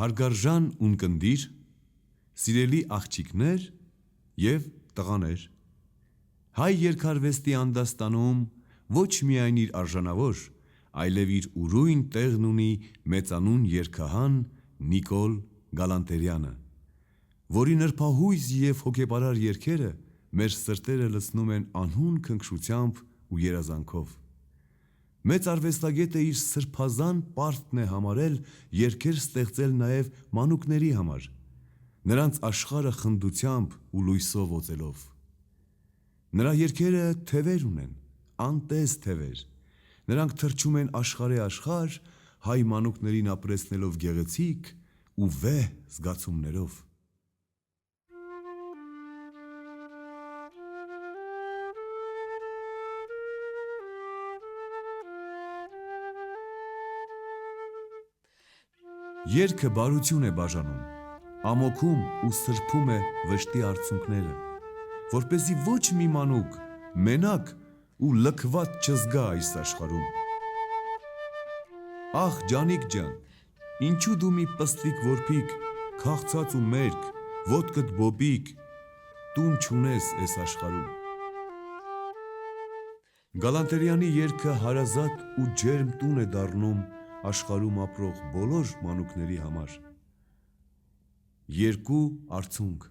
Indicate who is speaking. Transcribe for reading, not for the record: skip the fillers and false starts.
Speaker 1: Հարգարժան ունկնդիր, սիրելի աղջիկներ և տղաներ, հայ երգարվեստի անդաստանում ոչ միայն իր արժանավոր, այլև իր ուրույն տեղն ունի մեծանուն երգահան Նիկոլ Գալանտերյանը, որի նրբահույզ և հոգեպարար երգերը մեր սրտերը լցնում են անհուն քնքշությամբ ու երազանքով։ Մեծ արվեստագետը իր սրբազան պարտքն է համարել երգեր ստեղծել նաև մանուկների համար, նրանց աշխարհը խնդությամբ ու լույսով օծելով։ Նրա երգերը թևեր ունեն, անտես թևեր, նրանք թռչում են աշխարհի աշխարհ, հայ մանուկներին ապրեցնելով գեղեցիկ ու վեհ զգացումներով։ Երգը բարություն է բաժանում, ամոքում ու սրբում է վշտի արցունքները, որպեսզի ոչ մի մանուկ մենակ ու լքված չզգա այս աշխարհում։ Ախ ջանիկ ջան, ինչու դու մի պստլիկ որբիկ, քաղցած ու մերկ, ոտքդ բոբիկ, տուն չունես այս աշխարհում։ Գալանտերյանի երգը հարազատ ու ջերմ տուն է դառնում աշխարհում ապրող բոլոր մանուկների համար։ Երկու արցունք։